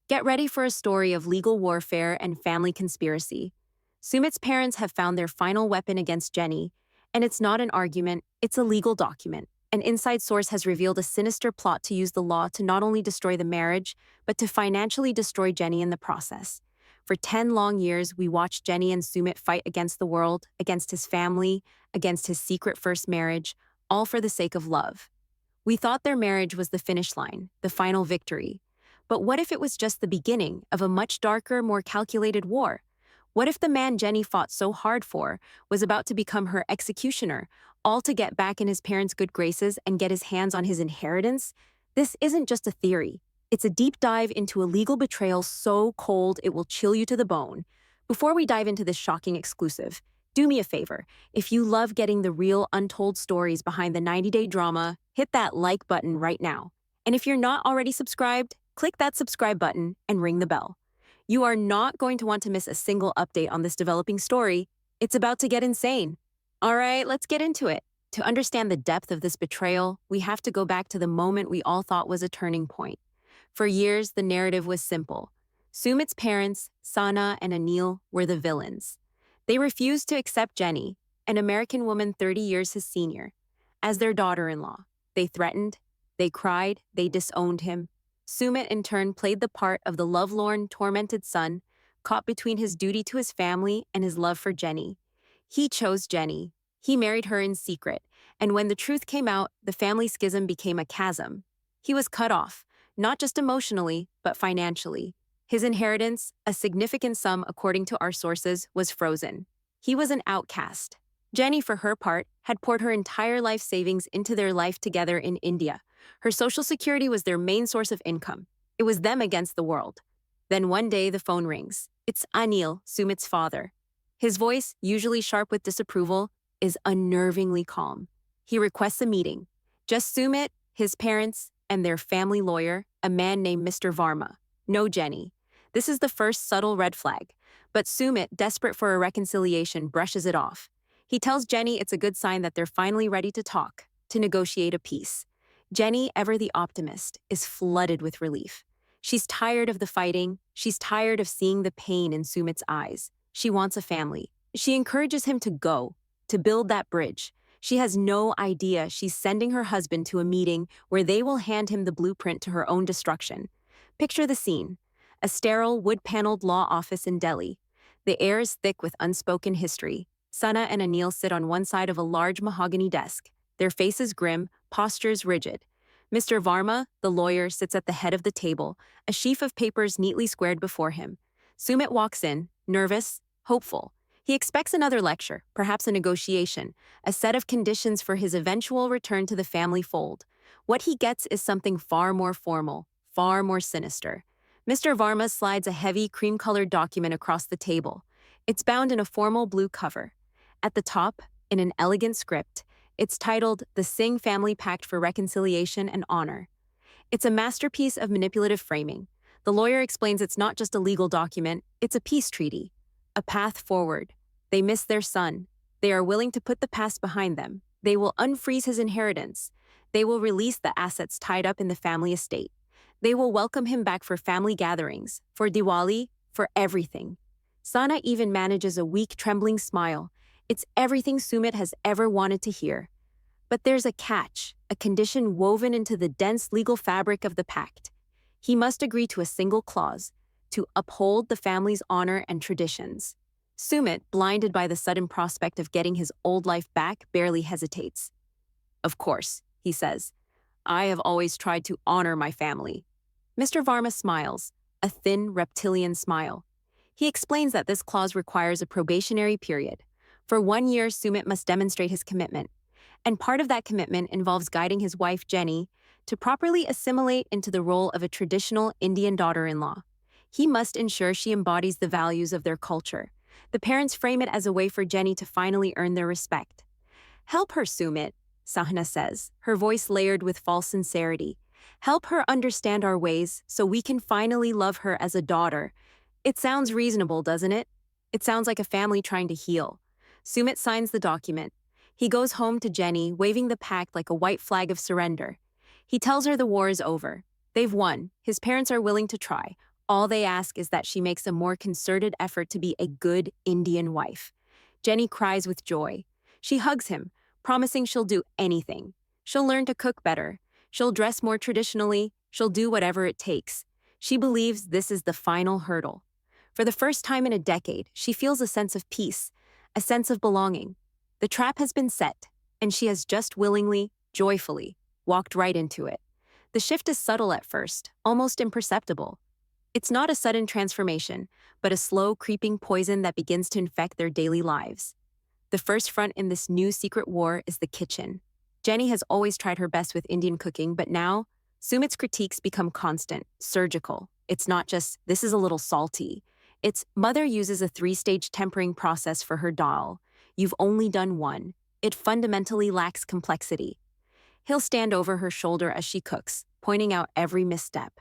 Get ready for a story of legal warfare and family conspiracy. Sumit's parents have found their final weapon against Jenny, and it's not an argument, it's a legal document. An inside source has revealed a sinister plot to use the law to not only destroy the marriage, but to financially destroy Jenny in the process. For 10 long years, we watched Jenny and Sumit fight against the world, against his family, against his secret first marriage, all for the sake of love. We thought their marriage was the finish line, the final victory. But what if it was just the beginning of a much darker, more calculated war? What if the man Jenny fought so hard for was about to become her executioner, all to get back in his parents' good graces and get his hands on his inheritance? This isn't just a theory. It's a deep dive into a legal betrayal so cold it will chill you to the bone. Before we dive into this shocking exclusive, do me a favor. If you love getting the real, untold stories behind the 90-day drama, hit that like button right now. And if you're not already subscribed, click that subscribe button and ring the bell. You are not going to want to miss a single update on this developing story. It's about to get insane. All right, let's get into it. To understand the depth of this betrayal, we have to go back to the moment we all thought was a turning point. For years, the narrative was simple. Sumit's parents, Sana and Anil, were the villains. They refused to accept Jenny, an American woman 30 years his senior, as their daughter-in-law. They threatened, they cried, they disowned him. Sumit, in turn, played the part of the lovelorn, tormented son, caught between his duty to his family and his love for Jenny. He chose Jenny. He married her in secret, and when the truth came out, the family schism became a chasm. He was cut off, not just emotionally, but financially. His inheritance, a significant sum according to our sources, was frozen. He was an outcast. Jenny, for her part, had poured her entire life savings into their life together in India. Her social security was their main source of income. It was them against the world. Then one day the phone rings. It's Anil, Sumit's father. His voice, usually sharp with disapproval, is unnervingly calm. He requests a meeting. Just Sumit, his parents, and their family lawyer, a man named Mr. Varma. No Jenny. This is the first subtle red flag. But Sumit, desperate for a reconciliation, brushes it off. He tells Jenny it's a good sign that they're finally ready to talk, to negotiate a peace. Jenny, ever the optimist, is flooded with relief. She's tired of the fighting. She's tired of seeing the pain in Sumit's eyes. She wants a family. She encourages him to go, to build that bridge. She has no idea she's sending her husband to a meeting where they will hand him the blueprint to her own destruction. Picture the scene. A sterile, wood-paneled law office in Delhi. The air is thick with unspoken history. Sana and Anil sit on one side of a large mahogany desk, their faces grim, postures rigid. Mr. Varma, the lawyer, sits at the head of the table, a sheaf of papers neatly squared before him. Sumit walks in, nervous, hopeful. He expects another lecture, perhaps a negotiation, a set of conditions for his eventual return to the family fold. What he gets is something far more formal, far more sinister. Mr. Varma slides a heavy, cream-colored document across the table. It's bound in a formal blue cover. At the top, in an elegant script, it's titled The Singh Family Pact for Reconciliation and Honor. It's a masterpiece of manipulative framing. The lawyer explains it's not just a legal document, it's a peace treaty, a path forward. They miss their son. They are willing to put the past behind them. They will unfreeze his inheritance. They will release the assets tied up in the family estate. They will welcome him back for family gatherings, for Diwali, for everything. Sana even manages a weak, trembling smile. It's everything Sumit has ever wanted to hear. But there's a catch, a condition woven into the dense legal fabric of the pact. He must agree to a single clause, to uphold the family's honor and traditions. Sumit, blinded by the sudden prospect of getting his old life back, barely hesitates. Of course, he says, I have always tried to honor my family. Mr. Varma smiles, a thin, reptilian smile. He explains that this clause requires a probationary period. For 1 year, Sumit must demonstrate his commitment. And part of that commitment involves guiding his wife, Jenny, to properly assimilate into the role of a traditional Indian daughter-in-law. He must ensure she embodies the values of their culture. The parents frame it as a way for Jenny to finally earn their respect. Help her, Sumit, Sahna says, her voice layered with false sincerity. Help her understand our ways so we can finally love her as a daughter. It sounds reasonable, doesn't it? It sounds like a family trying to heal. Sumit signs the document. He goes home to Jenny, waving the pact like a white flag of surrender. He tells her the war is over. They've won. His parents are willing to try. All they ask is that she makes a more concerted effort to be a good Indian wife. Jenny cries with joy. She hugs him, promising she'll do anything. She'll learn to cook better. She'll dress more traditionally. She'll do whatever it takes. She believes this is the final hurdle. For the first time in a decade, she feels a sense of peace, a sense of belonging. The trap has been set, and she has just willingly, joyfully, walked right into it. The shift is subtle at first, almost imperceptible. It's not a sudden transformation, but a slow, creeping poison that begins to infect their daily lives. The first front in this new secret war is the kitchen. Jenny has always tried her best with Indian cooking, but now, Sumit's critiques become constant, surgical. It's not just, this is a little salty. It's, mother uses a 3-stage tempering process for her dal. You've only done one. It fundamentally lacks complexity. He'll stand over her shoulder as she cooks, pointing out every misstep.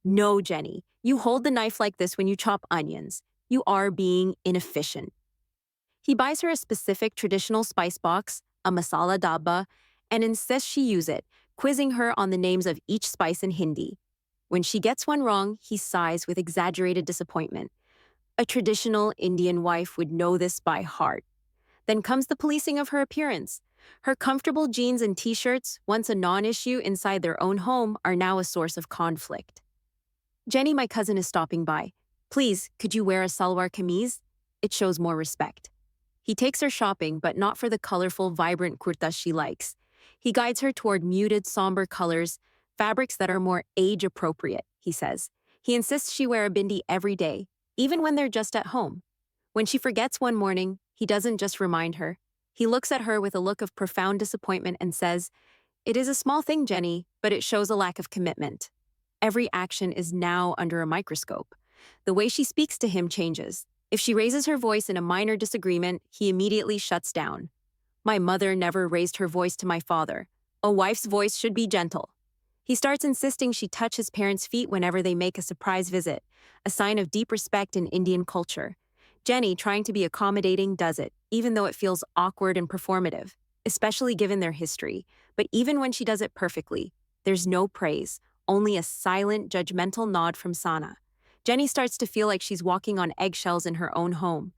No, Jenny, you hold the knife like this when you chop onions. You are being inefficient. He buys her a specific traditional spice box, a masala dabba, and insists she use it, quizzing her on the names of each spice in Hindi. When she gets one wrong, he sighs with exaggerated disappointment. A traditional Indian wife would know this by heart. Then comes the policing of her appearance. Her comfortable jeans and t-shirts, once a non-issue inside their own home, are now a source of conflict. Jenny, my cousin, is stopping by. Please, could you wear a salwar kameez? It shows more respect. He takes her shopping, but not for the colorful, vibrant kurtas she likes. He guides her toward muted, somber colors, fabrics that are more age-appropriate, he says. He insists she wear a bindi every day, even when they're just at home. When she forgets one morning, he doesn't just remind her. He looks at her with a look of profound disappointment and says, "It is a small thing, Jenny, but it shows a lack of commitment." Every action is now under a microscope. The way she speaks to him changes. If she raises her voice in a minor disagreement, he immediately shuts down. My mother never raised her voice to my father. A wife's voice should be gentle. He starts insisting she touch his parents' feet whenever they make a surprise visit, a sign of deep respect in Indian culture. Jenny, trying to be accommodating, does it, even though it feels awkward and performative, especially given their history. But even when she does it perfectly, there's no praise, only a silent, judgmental nod from Sana. Jenny starts to feel like she's walking on eggshells in her own home.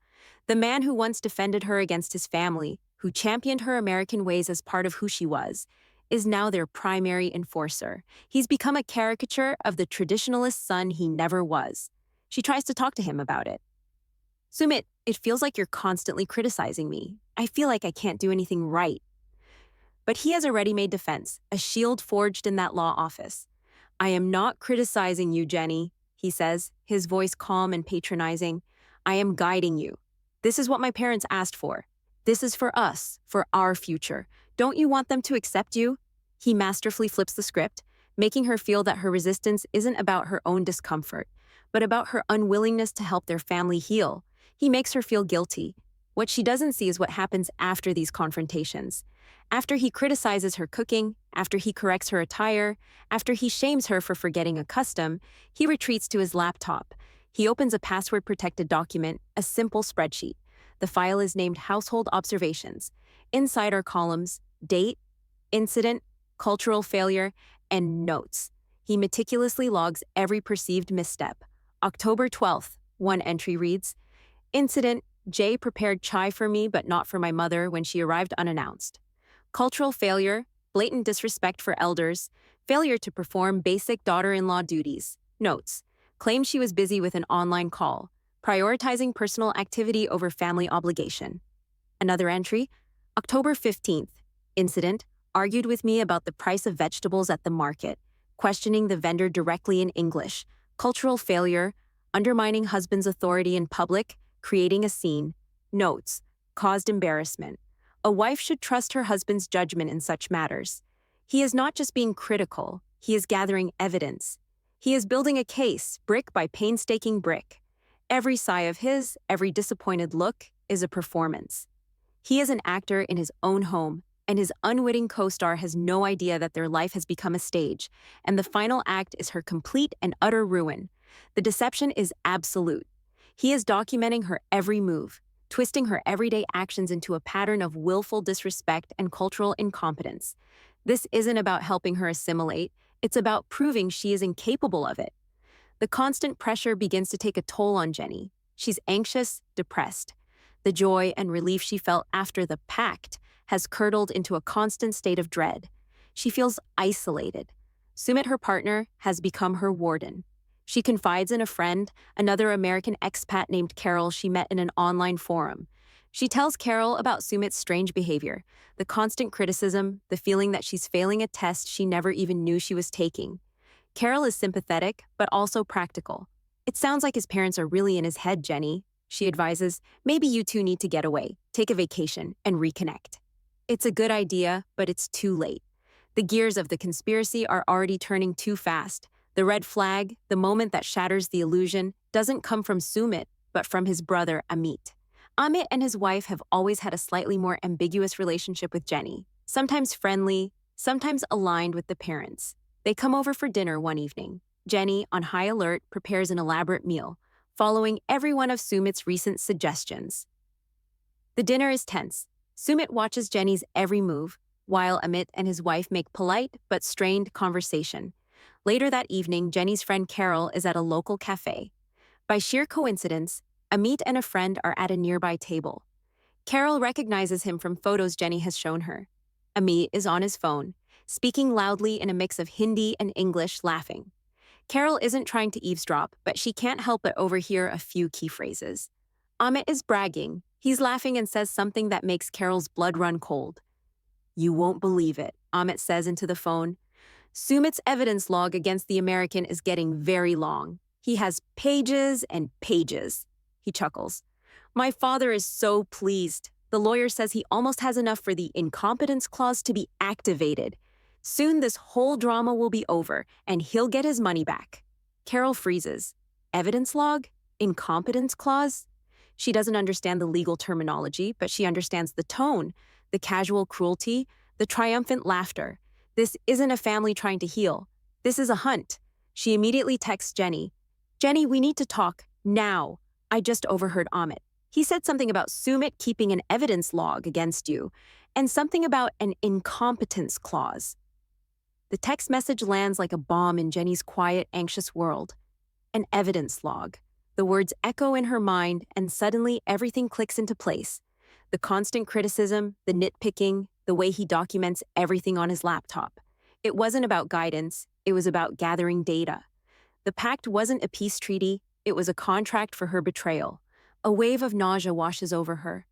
The man who once defended her against his family, who championed her American ways as part of who she was, is now their primary enforcer. He's become a caricature of the traditionalist son he never was. She tries to talk to him about it. Sumit, it feels like you're constantly criticizing me. I feel like I can't do anything right. But he has a ready-made defense, a shield forged in that law office. I am not criticizing you, Jenny, he says, his voice calm and patronizing. I am guiding you. This is what my parents asked for. This is for us, for our future. Don't you want them to accept you? He masterfully flips the script, making her feel that her resistance isn't about her own discomfort, but about her unwillingness to help their family heal. He makes her feel guilty. What she doesn't see is what happens after these confrontations. After he criticizes her cooking, after he corrects her attire, after he shames her for forgetting a custom, he retreats to his laptop. He opens a password-protected document, a simple spreadsheet. The file is named Household Observations. Inside are columns, date, incident, cultural failure, and notes. He meticulously logs every perceived misstep. October 12th, one entry reads, Incident, Jay prepared chai for me but not for my mother when she arrived unannounced. Cultural failure, blatant disrespect for elders, failure to perform basic daughter-in-law duties. Notes, claimed she was busy with an online call, prioritizing personal activity over family obligation. Another entry, October 15th, incident, argued with me about the price of vegetables at the market, questioning the vendor directly in English, cultural failure, undermining husband's authority in public, creating a scene. Notes, caused embarrassment. A wife should trust her husband's judgment in such matters. He is not just being critical, he is gathering evidence. He is building a case, brick by painstaking brick. Every sigh of his, every disappointed look, is a performance. He is an actor in his own home, and his unwitting co-star has no idea that their life has become a stage, and the final act is her complete and utter ruin. The deception is absolute. He is documenting her every move, twisting her everyday actions into a pattern of willful disrespect and cultural incompetence. This isn't about helping her assimilate, it's about proving she is incapable of it. The constant pressure begins to take a toll on Jenny. She's anxious, depressed. The joy and relief she felt after the pact has curdled into a constant state of dread. She feels isolated. Sumit, her partner, has become her warden. She confides in a friend, another American expat named Carol she met in an online forum. She tells Carol about Sumit's strange behavior, the constant criticism, the feeling that she's failing a test she never even knew she was taking. Carol is sympathetic, but also practical. "It sounds like his parents are really in his head, Jenny," she advises. "Maybe you two need to get away, take a vacation, and reconnect." It's a good idea, but it's too late. The gears of the conspiracy are already turning too fast. The red flag, the moment that shatters the illusion, doesn't come from Sumit, but from his brother, Amit. Amit and his wife have always had a slightly more ambiguous relationship with Jenny, sometimes friendly, sometimes aligned with the parents. They come over for dinner one evening. Jenny, on high alert, prepares an elaborate meal, following every one of Sumit's recent suggestions. The dinner is tense. Sumit watches Jenny's every move, while Amit and his wife make polite but strained conversation. Later that evening, Jenny's friend Carol is at a local cafe. By sheer coincidence, Amit and a friend are at a nearby table. Carol recognizes him from photos Jenny has shown her. Amit is on his phone, speaking loudly in a mix of Hindi and English, laughing. Carol isn't trying to eavesdrop, but she can't help but overhear a few key phrases. Amit is bragging. He's laughing and says something that makes Carol's blood run cold. "You won't believe it," Amit says into the phone. "Sumit's evidence log against the American is getting very long. He has pages and pages." He chuckles. "My father is so pleased. The lawyer says he almost has enough for the incompetence clause to be activated. Soon this whole drama will be over, and he'll get his money back." Carol freezes. Evidence log? Incompetence clause? She doesn't understand the legal terminology, but she understands the tone, the casual cruelty, the triumphant laughter. This isn't a family trying to heal. This is a hunt. She immediately texts Jenny. "Jenny, we need to talk, now. I just overheard Amit. He said something about Sumit keeping an evidence log against you, and something about an incompetence clause." The text message lands like a bomb in Jenny's quiet, anxious world. An evidence log. The words echo in her mind, and suddenly everything clicks into place. The constant criticism, the nitpicking, the way he documents everything on his laptop. It wasn't about guidance, it was about gathering data. The pact wasn't a peace treaty, it was a contract for her betrayal. A wave of nausea washes over her.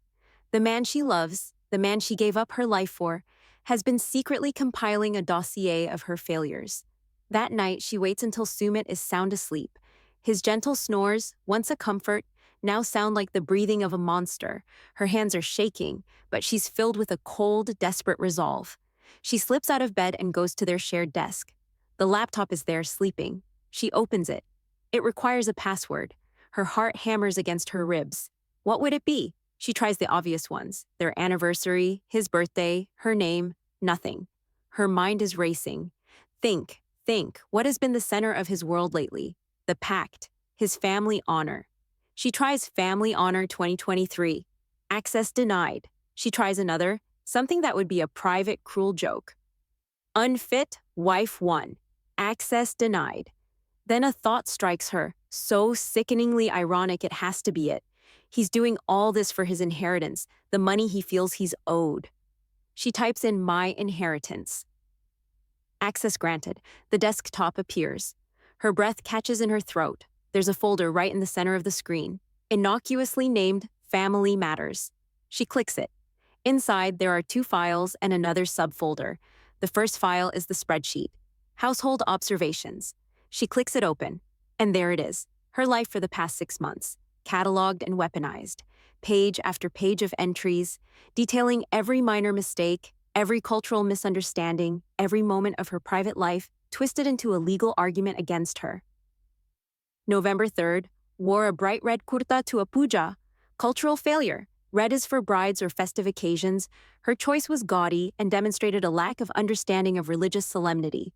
The man she loves, the man she gave up her life for, has been secretly compiling a dossier of her failures. That night, she waits until Sumit is sound asleep. His gentle snores, once a comfort, now sound like the breathing of a monster. Her hands are shaking, but she's filled with a cold, desperate resolve. She slips out of bed and goes to their shared desk. The laptop is there, sleeping. She opens it. It requires a password. Her heart hammers against her ribs. What would it be? She tries the obvious ones. Their anniversary, his birthday, her name, nothing. Her mind is racing. Think. What has been the center of his world lately? The pact. His family honor. She tries Family Honor 2023. Access denied. She tries another, something that would be a private, cruel joke. Unfit, wife 1. Access denied. Then a thought strikes her, so sickeningly ironic it has to be it. He's doing all this for his inheritance, the money he feels he's owed. She types in my inheritance. Access granted. The desktop appears. Her breath catches in her throat. There's a folder right in the center of the screen, innocuously named Family Matters. She clicks it. Inside, there are 2 files and another subfolder. The first file is the spreadsheet. Household observations. She clicks it open, and there it is, her life for the past 6 months, cataloged and weaponized, page after page of entries, detailing every minor mistake, every cultural misunderstanding, every moment of her private life, twisted into a legal argument against her. November 3rd, wore a bright red kurta to a puja. Cultural failure. Red is for brides or festive occasions. Her choice was gaudy and demonstrated a lack of understanding of religious solemnity.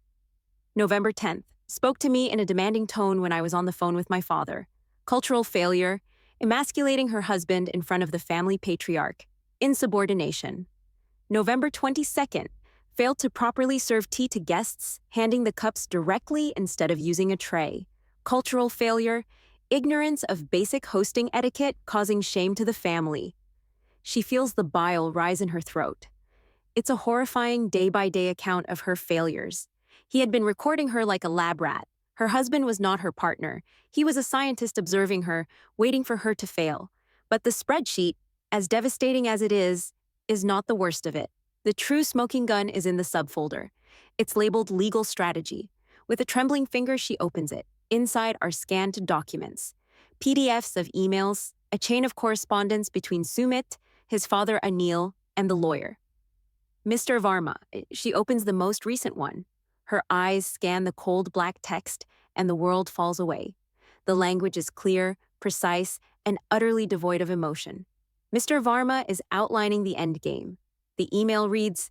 November 10th, spoke to me in a demanding tone when I was on the phone with my father. Cultural failure. Emasculating her husband in front of the family patriarch. Insubordination. November 22nd, failed to properly serve tea to guests, handing the cups directly instead of using a tray. Cultural failure, ignorance of basic hosting etiquette causing shame to the family. She feels the bile rise in her throat. It's a horrifying day-by-day account of her failures. He had been recording her like a lab rat. Her husband was not her partner. He was a scientist observing her, waiting for her to fail. But the spreadsheet, as devastating as it is not the worst of it. The true smoking gun is in the subfolder. It's labeled legal strategy. With a trembling finger, she opens it. Inside are scanned documents, PDFs of emails, a chain of correspondence between Sumit, his father Anil, and the lawyer. Mr. Varma, she opens the most recent one. Her eyes scan the cold black text, and the world falls away. The language is clear, precise, and utterly devoid of emotion. Mr. Varma is outlining the endgame. The email reads,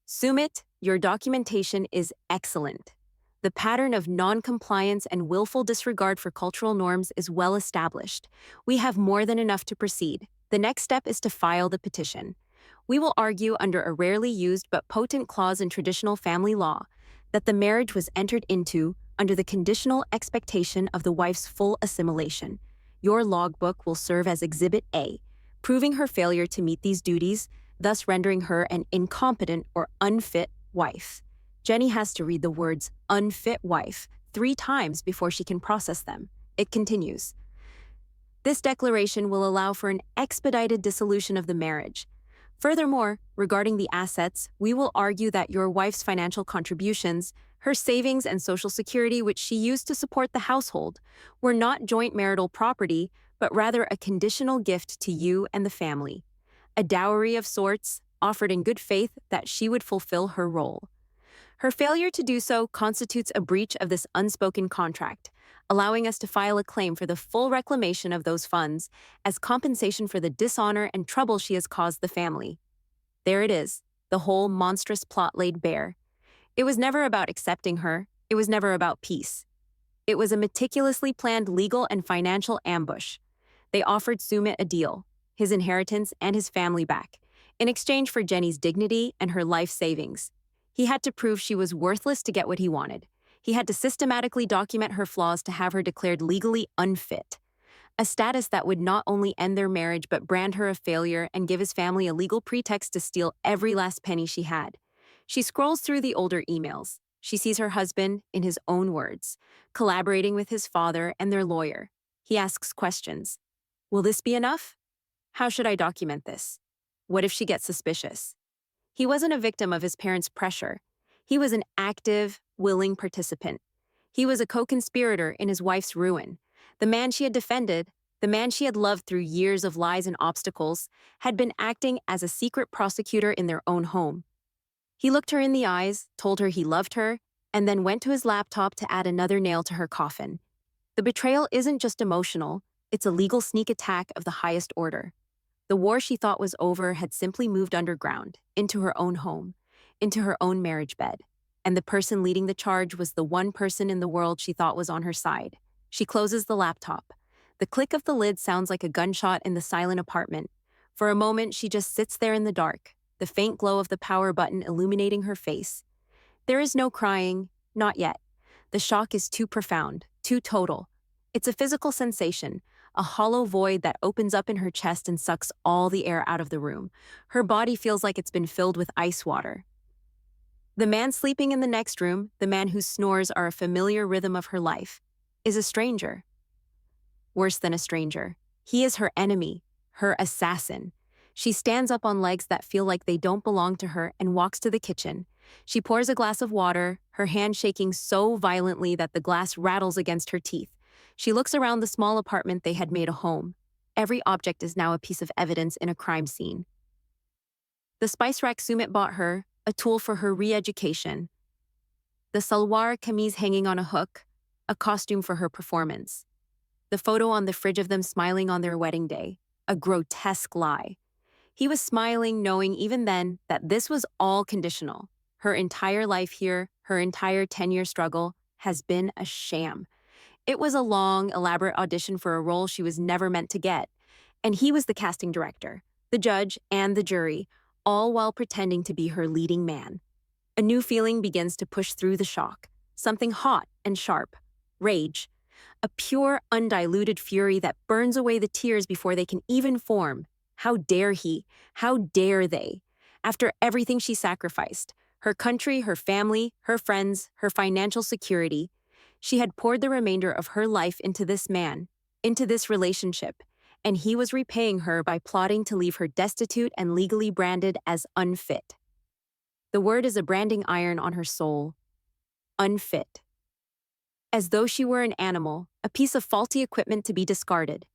Sumit, your documentation is excellent. The pattern of non-compliance and willful disregard for cultural norms is well established. We have more than enough to proceed. The next step is to file the petition. We will argue under a rarely used but potent clause in traditional family law that the marriage was entered into under the conditional expectation of the wife's full assimilation. Your logbook will serve as Exhibit A, proving her failure to meet these duties, thus rendering her an incompetent or unfit wife. Jenny has to read the words unfit wife 3 times before she can process them. It continues. This declaration will allow for an expedited dissolution of the marriage. Furthermore, regarding the assets, we will argue that your wife's financial contributions, her savings and Social Security which she used to support the household, were not joint marital property, but rather a conditional gift to you and the family. A dowry of sorts, offered in good faith that she would fulfill her role. Her failure to do so constitutes a breach of this unspoken contract, allowing us to file a claim for the full reclamation of those funds as compensation for the dishonor and trouble she has caused the family. There it is, the whole monstrous plot laid bare. It was never about accepting her. It was never about peace. It was a meticulously planned legal and financial ambush. They offered Sumit a deal, his inheritance and his family back, in exchange for Jenny's dignity and her life savings. He had to prove she was worthless to get what he wanted. He had to systematically document her flaws to have her declared legally unfit, a status that would not only end their marriage but brand her a failure and give his family a legal pretext to steal every last penny she had. She scrolls through the older emails. She sees her husband, in his own words, collaborating with his father and their lawyer. He asks questions. Will this be enough? How should I document this? What if she gets suspicious? He wasn't a victim of his parents' pressure. He was an active, willing participant. He was a co-conspirator in his wife's ruin. The man she had defended, the man she had loved through years of lies and obstacles, had been acting as a secret prosecutor in their own home. He looked her in the eyes, told her he loved her, and then went to his laptop to add another nail to her coffin. The betrayal isn't just emotional, it's a legal sneak attack of the highest order. The war she thought was over had simply moved underground, into her own home, into her own marriage bed. And the person leading the charge was the one person in the world she thought was on her side. She closes the laptop. The click of the lid sounds like a gunshot in the silent apartment. For a moment, she just sits there in the dark, the faint glow of the power button illuminating her face. There is no crying, not yet. The shock is too profound, too total. It's a physical sensation, a hollow void that opens up in her chest and sucks all the air out of the room. Her body feels like it's been filled with ice water. The man sleeping in the next room, the man whose snores are a familiar rhythm of her life, is a stranger. Worse than a stranger. He is her enemy, her assassin. She stands up on legs that feel like they don't belong to her and walks to the kitchen. She pours a glass of water, her hand shaking so violently that the glass rattles against her teeth. She looks around the small apartment they had made a home. Every object is now a piece of evidence in a crime scene. The spice rack Sumit bought her, a tool for her re-education. The salwar kameez hanging on a hook, a costume for her performance. The photo on the fridge of them smiling on their wedding day, a grotesque lie. He was smiling, knowing even then that this was all conditional. Her entire life here, her entire 10-year struggle, has been a sham. It was a long, elaborate audition for a role she was never meant to get. And he was the casting director, the judge, and the jury, all while pretending to be her leading man. A new feeling begins to push through the shock. Something hot and sharp. Rage. a pure, undiluted fury that burns away the tears before they can even form. How dare he? How dare they? After everything she sacrificed, her country, her family, her friends, her financial security, she had poured the remainder of her life into this man, into this relationship, and he was repaying her by plotting to leave her destitute and legally branded as unfit. The word is a branding iron on her soul. Unfit. As though she were an animal, a piece of faulty equipment to be discarded.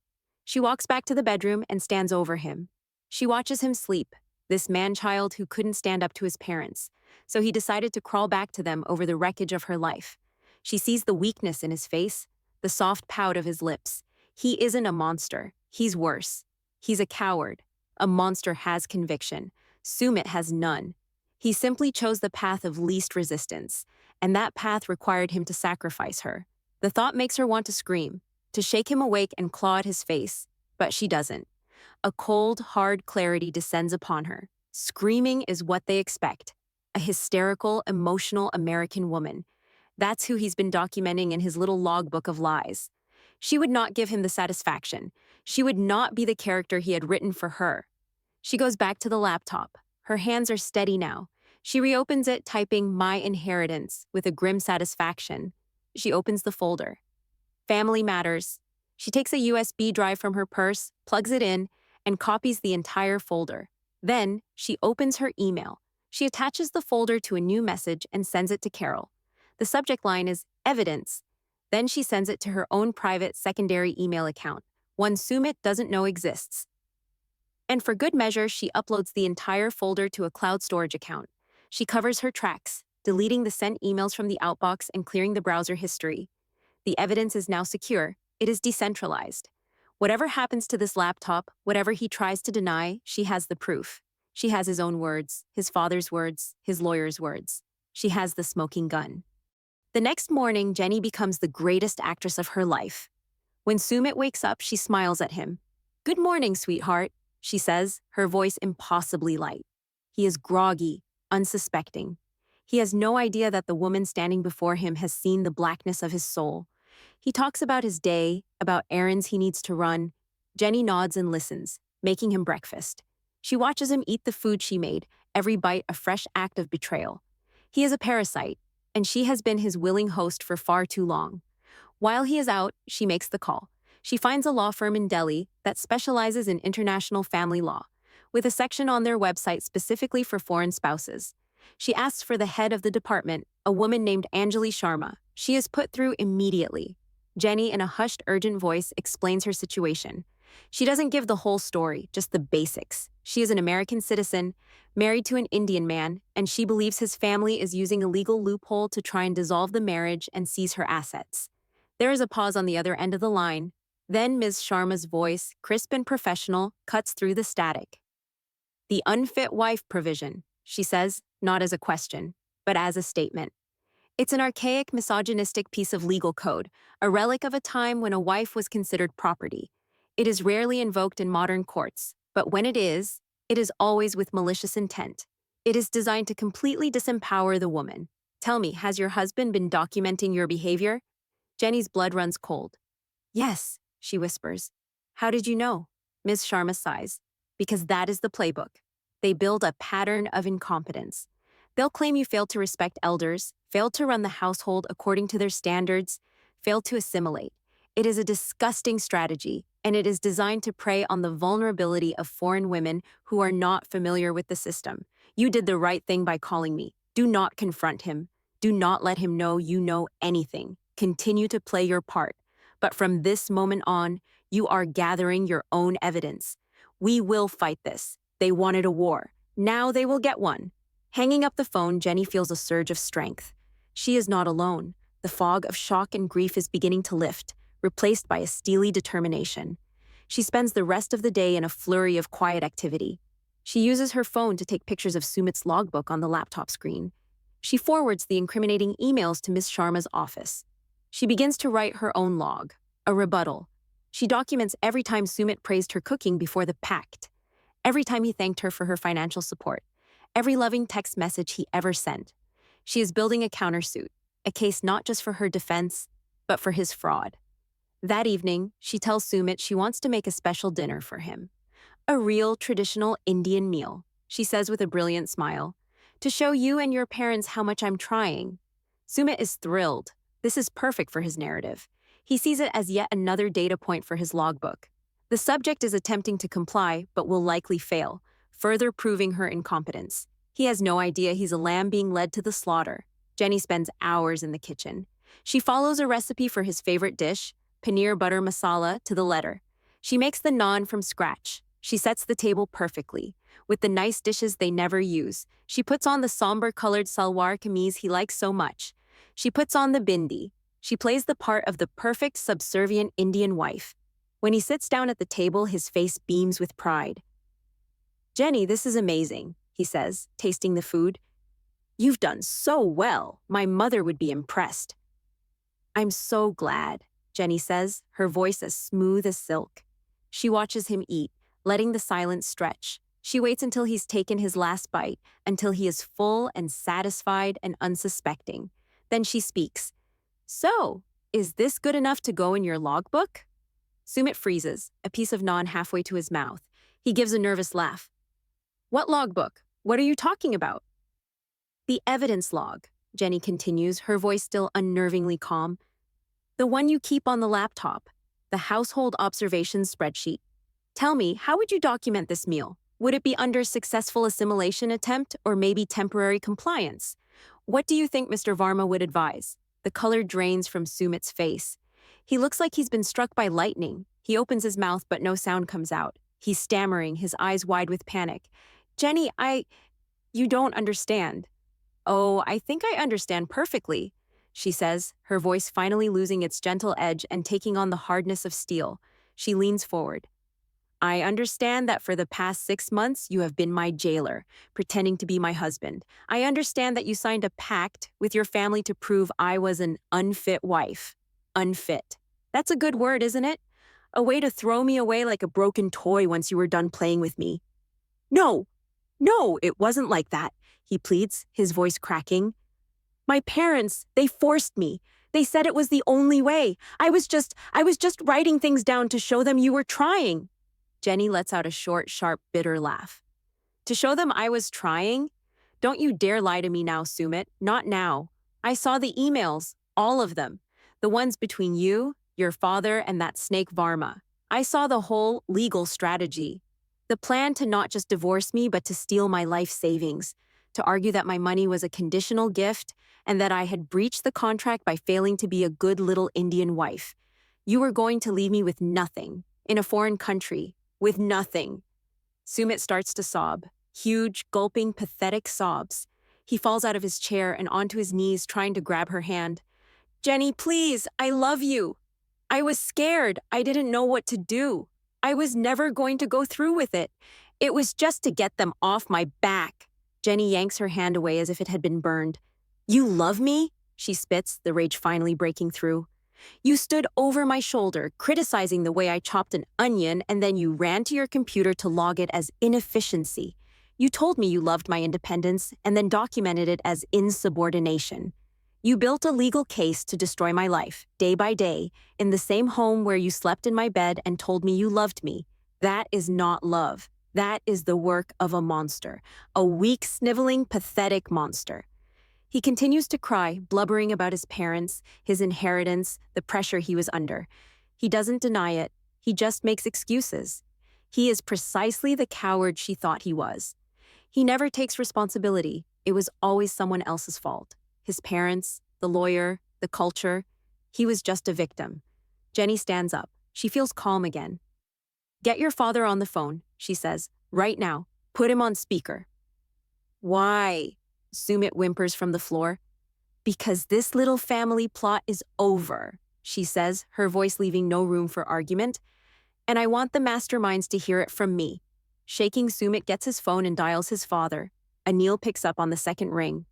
She walks back to the bedroom and stands over him. She watches him sleep, this man-child who couldn't stand up to his parents, so he decided to crawl back to them over the wreckage of her life. She sees the weakness in his face, the soft pout of his lips. He isn't a monster. He's worse. He's a coward. A monster has conviction. Sumit has none. He simply chose the path of least resistance, and that path required him to sacrifice her. The thought makes her want to scream, to shake him awake and claw at his face, but she doesn't. A cold, hard clarity descends upon her. Screaming is what they expect. A hysterical, emotional American woman. That's who he's been documenting in his little logbook of lies. She would not give him the satisfaction. She would not be the character he had written for her. She goes back to the laptop. Her hands are steady now. She reopens it, typing "My inheritance" with a grim satisfaction. She opens the folder. Family Matters. She takes a USB drive from her purse, plugs it in, and copies the entire folder. Then, she opens her email. She attaches the folder to a new message and sends it to Carol. The subject line is "Evidence." Then she sends it to her own private secondary email account, one Sumit doesn't know exists. And for good measure, she uploads the entire folder to a cloud storage account. She covers her tracks, deleting the sent emails from the outbox and clearing the browser history. The evidence is now secure. It is decentralized. Whatever happens to this laptop, whatever he tries to deny, she has the proof. She has his own words, his father's words, his lawyer's words. She has the smoking gun. The next morning, Jenny becomes the greatest actress of her life. When Sumit wakes up, she smiles at him. "Good morning, sweetheart," she says, her voice impossibly light. He is groggy, unsuspecting. He has no idea that the woman standing before him has seen the blackness of his soul. He talks about his day, about errands he needs to run. Jenny nods and listens, making him breakfast. She watches him eat the food she made, every bite a fresh act of betrayal. He is a parasite, and she has been his willing host for far too long. While he is out, she makes the call. She finds a law firm in Delhi that specializes in international family law, with a section on their website specifically for foreign spouses. She asks for the head of the department, a woman named Anjali Sharma. She is put through immediately. Jenny, in a hushed, urgent voice, explains her situation. She doesn't give the whole story, just the basics. She is an American citizen, married to an Indian man, and she believes his family is using a legal loophole to try and dissolve the marriage and seize her assets. There is a pause on the other end of the line. Then Ms. Sharma's voice, crisp and professional, cuts through the static. "The unfit wife provision," she says, not as a question, but as a statement. It's an archaic, misogynistic piece of legal code, a relic of a time when a wife was considered property. It is rarely invoked in modern courts, but when it is always with malicious intent. It is designed to completely disempower the woman. "Tell me, has your husband been documenting your behavior?" Jenny's blood runs cold. "Yes," she whispers. "How did you know?" Ms. Sharma sighs. "Because that is the playbook. They build a pattern of incompetence. They'll claim you failed to respect elders, failed to run the household according to their standards, failed to assimilate. It is a disgusting strategy, and it is designed to prey on the vulnerability of foreign women who are not familiar with the system. You did the right thing by calling me. Do not confront him. Do not let him know you know anything. Continue to play your part. But from this moment on, you are gathering your own evidence. We will fight this. They wanted a war. Now they will get one." Hanging up the phone, Jenny feels a surge of strength. She is not alone. The fog of shock and grief is beginning to lift, replaced by a steely determination. She spends the rest of the day in a flurry of quiet activity. She uses her phone to take pictures of Sumit's logbook on the laptop screen. She forwards the incriminating emails to Ms. Sharma's office. She begins to write her own log, a rebuttal. She documents every time Sumit praised her cooking before the pact, every time he thanked her for her financial support, every loving text message he ever sent. She is building a countersuit, a case not just for her defense, but for his fraud. That evening, she tells Sumit she wants to make a special dinner for him. A real traditional Indian meal, she says with a brilliant smile, to show you and your parents how much I'm trying. Sumit is thrilled. This is perfect for his narrative. He sees it as yet another data point for his logbook. The subject is attempting to comply, but will likely fail, further proving her incompetence. He has no idea he's a lamb being led to the slaughter. Jenny spends hours in the kitchen. She follows a recipe for his favorite dish, paneer butter masala, to the letter. She makes the naan from scratch. She sets the table perfectly, with the nice dishes they never use. She puts on the somber-colored salwar kameez he likes so much. She puts on the bindi. She plays the part of the perfect subservient Indian wife. When he sits down at the table, his face beams with pride. "Jenny, this is amazing," he says, tasting the food. "You've done so well. My mother would be impressed." "I'm so glad," Jenny says, her voice as smooth as silk. She watches him eat, letting the silence stretch. She waits until he's taken his last bite, until he is full and satisfied and unsuspecting. Then she speaks. "So, is this good enough to go in your logbook?" Sumit freezes, a piece of naan halfway to his mouth. He gives a nervous laugh. "What logbook? What are you talking about?" "The evidence log," Jenny continues, her voice still unnervingly calm. "The one you keep on the laptop, the household observations spreadsheet. Tell me, how would you document this meal? Would it be under successful assimilation attempt or maybe temporary compliance? What do you think Mr. Varma would advise?" The color drains from Sumit's face. He looks like he's been struck by lightning. He opens his mouth, but no sound comes out. He's stammering, his eyes wide with panic. "Jenny, you don't understand." "Oh, I think I understand perfectly," she says, her voice finally losing its gentle edge and taking on the hardness of steel. She leans forward. "I understand that for the past 6 months you have been my jailer, pretending to be my husband. I understand that you signed a pact with your family to prove I was an unfit wife. Unfit. That's a good word, isn't it? A way to throw me away like a broken toy once you were done playing with me." "No, no, it wasn't like that," he pleads, his voice cracking. "My parents, they forced me. They said it was the only way. I was just writing things down to show them you were trying." Jenny lets out a short, sharp, bitter laugh. "To show them I was trying? Don't you dare lie to me now, Sumit. Not now. I saw the emails, all of them. The ones between you, your father, and that snake Varma. I saw the whole legal strategy. The plan to not just divorce me, but to steal my life savings. To argue that my money was a conditional gift and that I had breached the contract by failing to be a good little Indian wife. You were going to leave me with nothing, in a foreign country, with nothing." Sumit starts to sob, huge, gulping, pathetic sobs. He falls out of his chair and onto his knees trying to grab her hand. "Jenny, please, I love you. I was scared. I didn't know what to do. I was never going to go through with it. It was just to get them off my back." Jenny yanks her hand away as if it had been burned. "You love me?" she spits, the rage finally breaking through. "You stood over my shoulder, criticizing the way I chopped an onion, and then you ran to your computer to log it as inefficiency. You told me you loved my independence, and then documented it as insubordination. You built a legal case to destroy my life, day by day, in the same home where you slept in my bed and told me you loved me. That is not love. That is the work of a monster, a weak, sniveling, pathetic monster." He continues to cry, blubbering about his parents, his inheritance, the pressure he was under. He doesn't deny it. He just makes excuses. He is precisely the coward she thought he was. He never takes responsibility. It was always someone else's fault. His parents, the lawyer, the culture. He was just a victim. Jenny stands up. She feels calm again. "Get your father on the phone," she says. "Right now. Put him on speaker." "Why?" Sumit whimpers from the floor. "Because this little family plot is over," she says, her voice leaving no room for argument. "And I want the masterminds to hear it from me." Shaking, Sumit gets his phone and dials his father. Anil picks up on the second ring.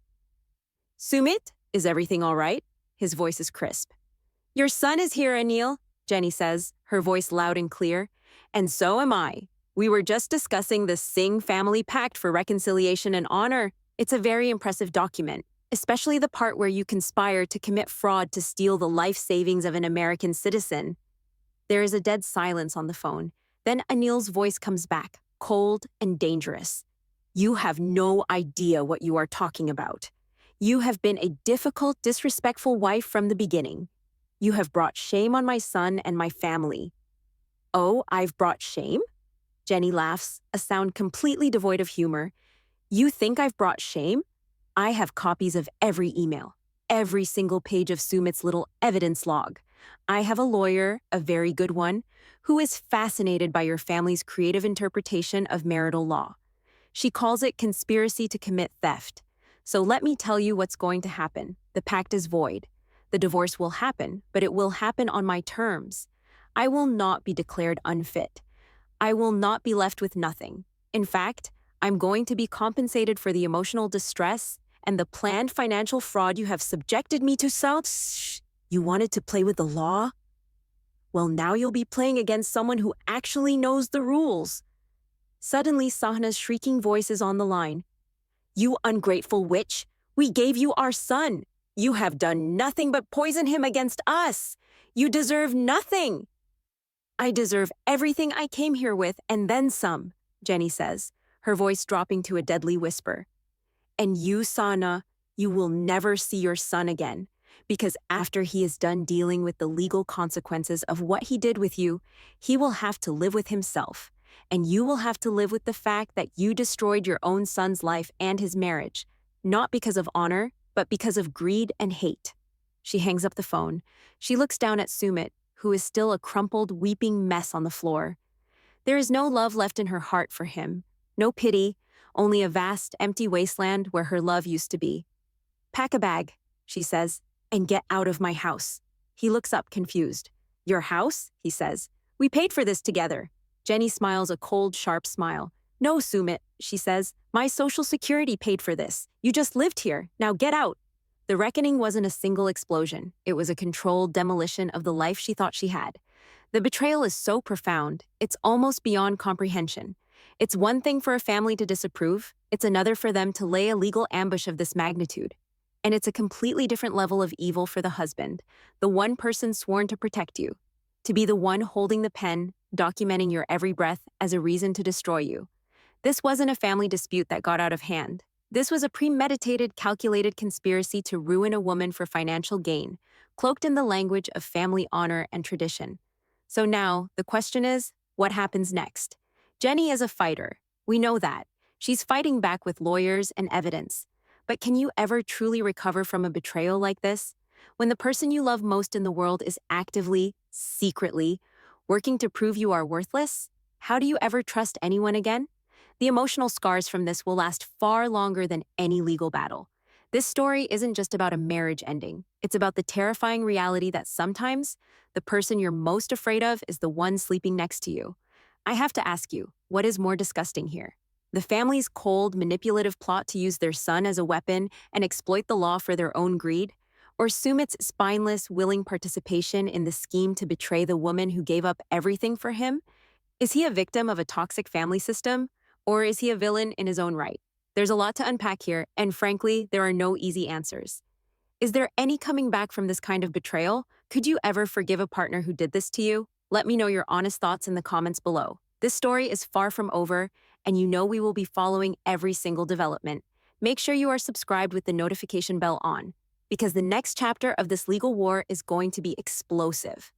"Sumit, is everything all right?" His voice is crisp. "Your son is here, Anil," Jenny says, her voice loud and clear. "And so am I. We were just discussing the Singh family pact for reconciliation and honor. It's a very impressive document, especially the part where you conspire to commit fraud to steal the life savings of an American citizen." There is a dead silence on the phone. Then Anil's voice comes back, cold and dangerous. You have no idea what you are talking about. You have been a difficult, disrespectful wife from the beginning. You have brought shame on my son and my family. Oh, I've brought shame? Jenny laughs, a sound completely devoid of humor. You think I've brought shame? I have copies of every email, every single page of Sumit's little evidence log. I have a lawyer, a very good one, who is fascinated by your family's creative interpretation of marital law. She calls it conspiracy to commit theft. So let me tell you what's going to happen. The pact is void. The divorce will happen, but it will happen on my terms. I will not be declared unfit. I will not be left with nothing. In fact, I'm going to be compensated for the emotional distress and the planned financial fraud you have subjected me to. Shh. You wanted to play with the law? Well, now you'll be playing against someone who actually knows the rules. Suddenly, Sahna's shrieking voice is on the line. You ungrateful witch! We gave you our son! You have done nothing but poison him against us! You deserve nothing! I deserve everything I came here with and then some, Jenny says, her voice dropping to a deadly whisper. And you, Sahna, you will never see your son again, because after he is done dealing with the legal consequences of what he did with you, he will have to live with himself. And you will have to live with the fact that you destroyed your own son's life and his marriage, not because of honor, but because of greed and hate. She hangs up the phone. She looks down at Sumit, who is still a crumpled, weeping mess on the floor. There is no love left in her heart for him, no pity, only a vast, empty wasteland where her love used to be. Pack a bag, she says, and get out of my house. He looks up, confused. Your house? He says. We paid for this together. Jenny smiles a cold, sharp smile. No, Sumit, she says. My Social Security paid for this. You just lived here. Now get out. The reckoning wasn't a single explosion. It was a controlled demolition of the life she thought she had. The betrayal is so profound, it's almost beyond comprehension. It's one thing for a family to disapprove, it's another for them to lay a legal ambush of this magnitude. And it's a completely different level of evil for the husband, the one person sworn to protect you, to be the one holding the pen, documenting your every breath as a reason to destroy you. This wasn't a family dispute that got out of hand. This was a premeditated, calculated conspiracy to ruin a woman for financial gain, cloaked in the language of family honor and tradition. So now, the question is, what happens next? Jenny is a fighter. We know that. She's fighting back with lawyers and evidence. But can you ever truly recover from a betrayal like this? When the person you love most in the world is actively, secretly, working to prove you are worthless? How do you ever trust anyone again? The emotional scars from this will last far longer than any legal battle. This story isn't just about a marriage ending. It's about the terrifying reality that sometimes the person you're most afraid of is the one sleeping next to you. I have to ask you, what is more disgusting here? The family's cold, manipulative plot to use their son as a weapon and exploit the law for their own greed? Or Sumit's spineless, willing participation in the scheme to betray the woman who gave up everything for him? Is he a victim of a toxic family system? Or is he a villain in his own right? There's a lot to unpack here, and frankly, there are no easy answers. Is there any coming back from this kind of betrayal? Could you ever forgive a partner who did this to you? Let me know your honest thoughts in the comments below. This story is far from over, and you know we will be following every single development. Make sure you are subscribed with the notification bell on, because the next chapter of this legal war is going to be explosive.